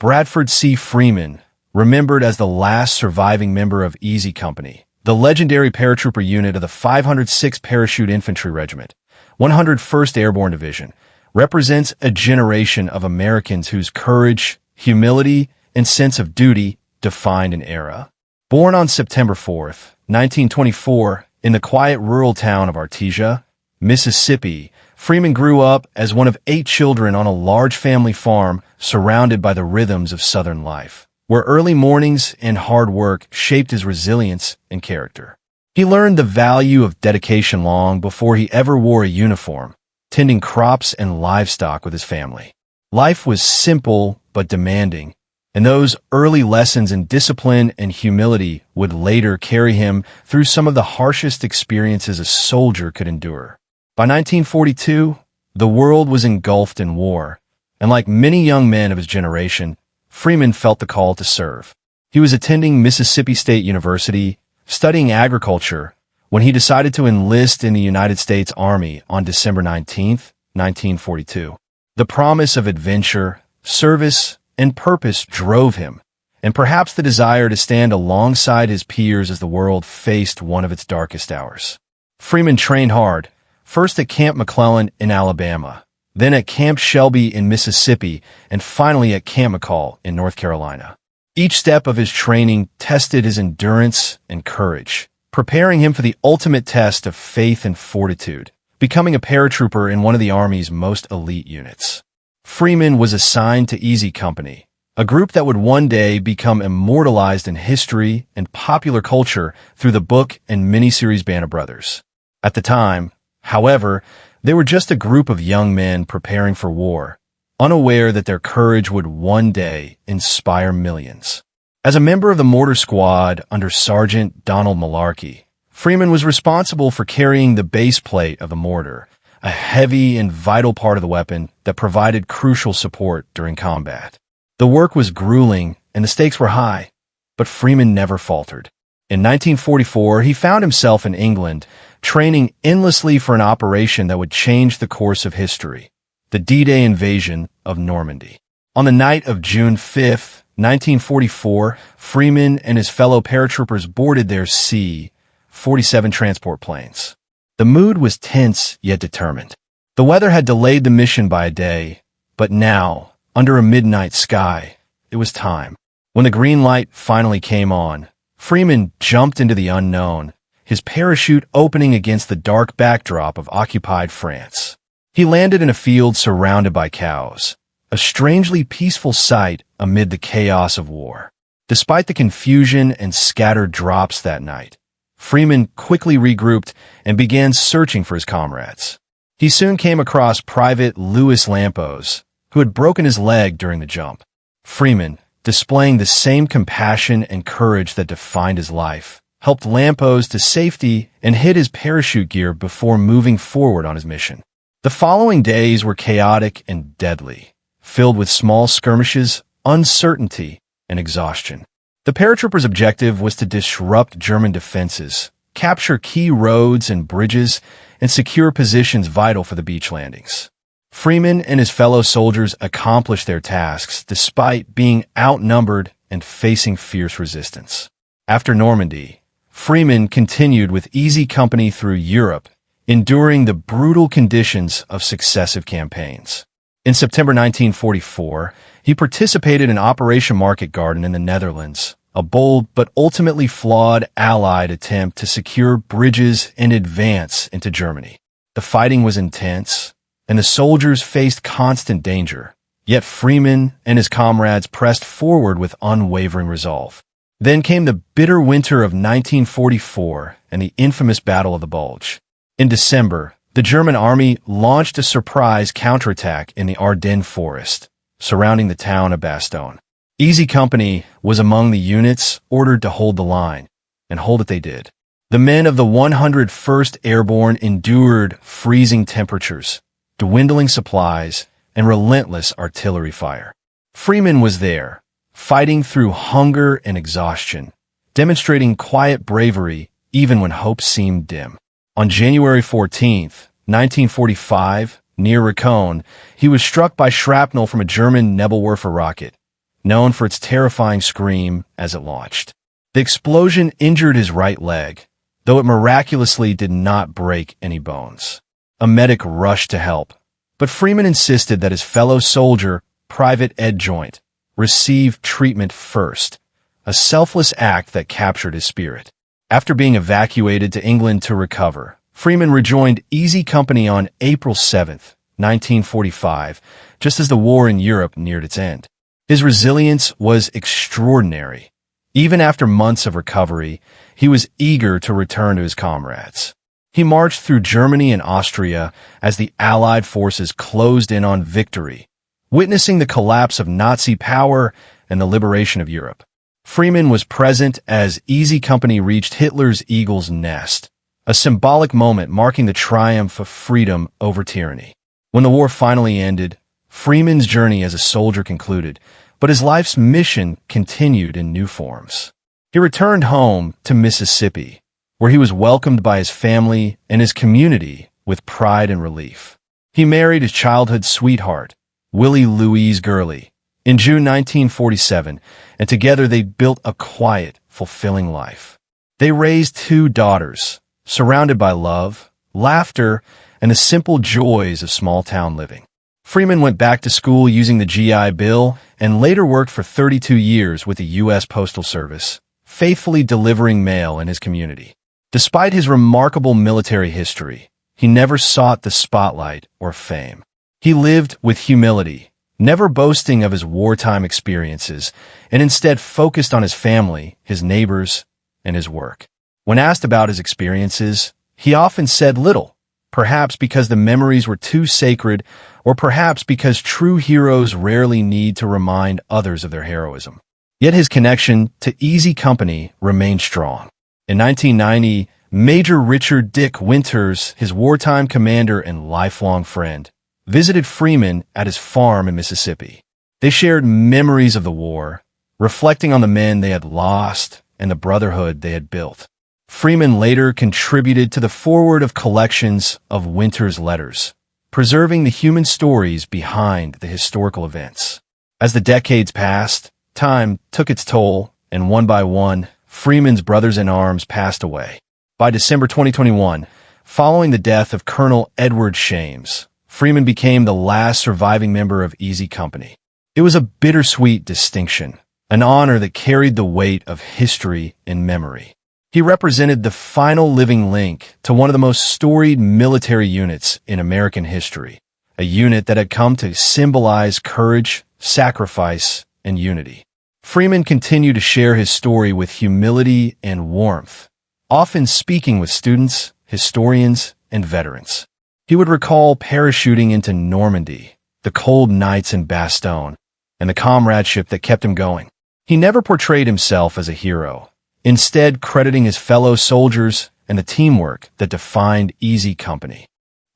Bradford C. Freeman, remembered as the last surviving member of Easy Company, the legendary paratrooper unit of the 506th Parachute Infantry Regiment, 101st Airborne Division, represents a generation of Americans whose courage, humility, and sense of duty defined an era. Born on September 4, 1924, in the quiet rural town of Artesia, Mississippi, Freeman grew up as one of 8 children on a large family farm surrounded by the rhythms of Southern life, where early mornings and hard work shaped his resilience and character. He learned the value of dedication long before he ever wore a uniform, tending crops and livestock with his family. Life was simple but demanding, and those early lessons in discipline and humility would later carry him through some of the harshest experiences a soldier could endure. By 1942, the world was engulfed in war, and like many young men of his generation, Freeman felt the call to serve. He was attending Mississippi State University, studying agriculture, when he decided to enlist in the United States Army on December 19, 1942. The promise of adventure, service, and purpose drove him, and perhaps the desire to stand alongside his peers as the world faced one of its darkest hours. Freeman trained hard, first at Camp McClellan in Alabama, then at Camp Shelby in Mississippi, and finally at Camp McCall in North Carolina. Each step of his training tested his endurance and courage, preparing him for the ultimate test of faith and fortitude, becoming a paratrooper in one of the Army's most elite units. Freeman was assigned to Easy Company, a group that would one day become immortalized in history and popular culture through the book and miniseries Band of Brothers. At the time, however, they were just a group of young men preparing for war, unaware that their courage would one day inspire millions. As a member of the mortar squad under Sergeant Donald Malarkey, Freeman was responsible for carrying the base plate of the mortar, a heavy and vital part of the weapon that provided crucial support during combat. The work was grueling and the stakes were high, but Freeman never faltered. In 1944, he found himself in England, training endlessly for an operation that would change the course of history, the D-Day invasion of Normandy. On the night of June 5, 1944, Freeman and his fellow paratroopers boarded their C-47 transport planes. The mood was tense yet determined. The weather had delayed the mission by a day, but now, under a midnight sky, it was time. When the green light finally came on, Freeman jumped into the unknown, his parachute opening against the dark backdrop of occupied France. He landed in a field surrounded by cows, a strangely peaceful sight amid the chaos of war. Despite the confusion and scattered drops that night, Freeman quickly regrouped and began searching for his comrades. He soon came across Private Louis Lampos, who had broken his leg during the jump. Freeman, displaying the same compassion and courage that defined his life, helped Lampos to safety and hid his parachute gear before moving forward on his mission. The following days were chaotic and deadly, filled with small skirmishes, uncertainty, and exhaustion. The paratroopers' objective was to disrupt German defenses, capture key roads and bridges, and secure positions vital for the beach landings. Freeman and his fellow soldiers accomplished their tasks despite being outnumbered and facing fierce resistance. After Normandy, Freeman continued with Easy Company through Europe, enduring the brutal conditions of successive campaigns. In September 1944, he participated in Operation Market Garden in the Netherlands, a bold but ultimately flawed Allied attempt to secure bridges and advance into Germany. The fighting was intense, and the soldiers faced constant danger, yet Freeman and his comrades pressed forward with unwavering resolve. Then came the bitter winter of 1944 and the infamous Battle of the Bulge. In December, the German army launched a surprise counterattack in the Ardennes forest, surrounding the town of Bastogne. Easy Company was among the units ordered to hold the line, and hold it they did. The men of the 101st Airborne endured freezing temperatures, dwindling supplies, and relentless artillery fire. Freeman was there, fighting through hunger and exhaustion, demonstrating quiet bravery even when hope seemed dim. On January 14, 1945, near Racon, he was struck by shrapnel from a German Nebelwerfer rocket, known for its terrifying scream as it launched. The explosion injured his right leg, though it miraculously did not break any bones. A medic rushed to help, but Freeman insisted that his fellow soldier, Private Ed Joint, receive treatment first, a selfless act that captured his spirit. After being evacuated to England to recover, Freeman rejoined Easy Company on April 7, 1945, just as the war in Europe neared its end. His resilience was extraordinary. Even after months of recovery, he was eager to return to his comrades. He marched through Germany and Austria as the Allied forces closed in on victory, witnessing the collapse of Nazi power and the liberation of Europe. Freeman was present as Easy Company reached Hitler's Eagle's Nest, a symbolic moment marking the triumph of freedom over tyranny. When the war finally ended, Freeman's journey as a soldier concluded, but his life's mission continued in new forms. He returned home to Mississippi, where he was welcomed by his family and his community with pride and relief. He married his childhood sweetheart, Willie Louise Gurley, in June 1947, and together they built a quiet, fulfilling life. They raised 2 daughters, surrounded by love, laughter, and the simple joys of small-town living. Freeman went back to school using the GI Bill and later worked for 32 years with the U.S. Postal Service, faithfully delivering mail in his community. Despite his remarkable military history, he never sought the spotlight or fame. He lived with humility, never boasting of his wartime experiences, and instead focused on his family, his neighbors, and his work. When asked about his experiences, he often said little, perhaps because the memories were too sacred, or perhaps because true heroes rarely need to remind others of their heroism. Yet his connection to Easy Company remained strong. In 1990, Major Richard Dick Winters, his wartime commander and lifelong friend, visited Freeman at his farm in Mississippi. They shared memories of the war, reflecting on the men they had lost and the brotherhood they had built. Freeman later contributed to the foreword of collections of Winters' letters, preserving the human stories behind the historical events. As the decades passed, time took its toll, and one by one, Freeman's brothers-in-arms passed away. By December 2021, following the death of Colonel Edward Shames, Freeman became the last surviving member of Easy Company. It was a bittersweet distinction, an honor that carried the weight of history and memory. He represented the final living link to one of the most storied military units in American history, a unit that had come to symbolize courage, sacrifice, and unity. Freeman continued to share his story with humility and warmth, often speaking with students, historians, and veterans. He would recall parachuting into Normandy, the cold nights in Bastogne, and the comradeship that kept him going. He never portrayed himself as a hero, instead crediting his fellow soldiers and the teamwork that defined Easy Company.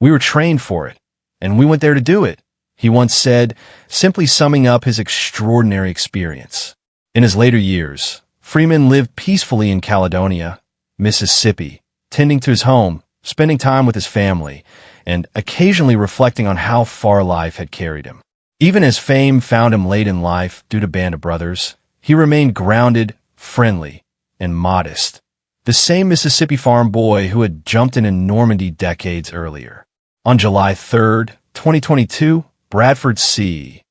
"We were trained for it, and we went there to do it," he once said, simply summing up his extraordinary experience. In his later years, Freeman lived peacefully in Caledonia, Mississippi, tending to his home, spending time with his family, and occasionally reflecting on how far life had carried him. Even as fame found him late in life due to Band of Brothers, he remained grounded, friendly, and modest, the same Mississippi farm boy who had jumped in Normandy decades earlier. On July 3, 2022, Bradford C.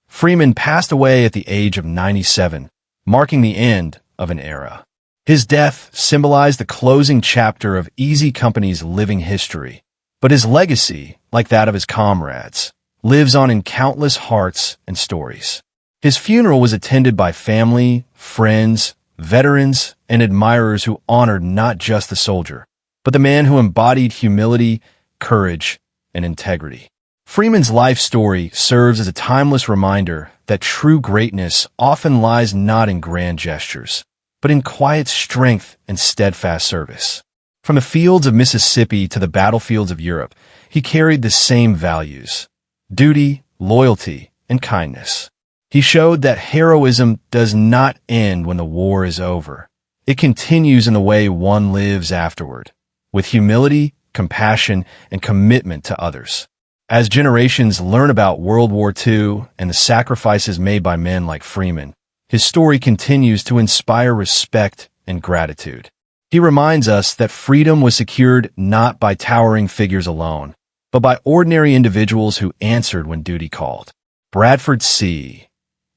Freeman passed away at the age of 97, marking the end of an era. His death symbolized the closing chapter of Easy Company's living history, but his legacy, like that of his comrades, lives on in countless hearts and stories. His funeral was attended by family, friends, veterans, and admirers who honored not just the soldier, but the man who embodied humility, courage, and integrity. Freeman's life story serves as a timeless reminder that true greatness often lies not in grand gestures, but in quiet strength and steadfast service. From the fields of Mississippi to the battlefields of Europe, he carried the same values: duty, loyalty, and kindness. He showed that heroism does not end when the war is over. It continues in the way one lives afterward, with humility, compassion, and commitment to others. As generations learn about World War II and the sacrifices made by men like Freeman, his story continues to inspire respect and gratitude. He reminds us that freedom was secured not by towering figures alone, but by ordinary individuals who answered when duty called. Bradford C.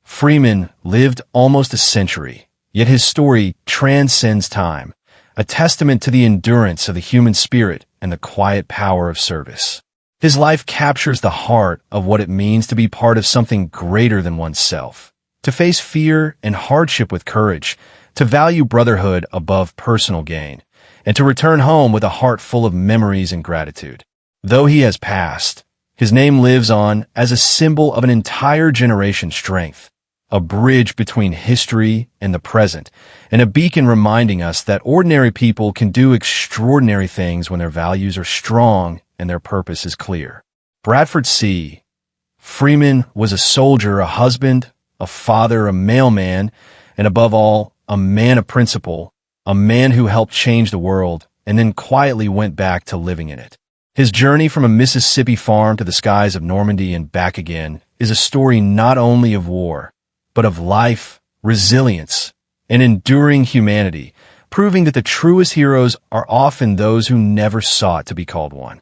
Freeman lived almost a century, yet his story transcends time, a testament to the endurance of the human spirit and the quiet power of service. His life captures the heart of what it means to be part of something greater than oneself, to face fear and hardship with courage, to value brotherhood above personal gain, and to return home with a heart full of memories and gratitude. Though he has passed, his name lives on as a symbol of an entire generation's strength, a bridge between history and the present, and a beacon reminding us that ordinary people can do extraordinary things when their values are strong and their purpose is clear. Bradford C. Freeman was a soldier, a husband, a father, a mailman, and above all, a man of principle, a man who helped change the world and then quietly went back to living in it. His journey from a Mississippi farm to the skies of Normandy and back again is a story not only of war, but of life, resilience, and enduring humanity, proving that the truest heroes are often those who never sought to be called one.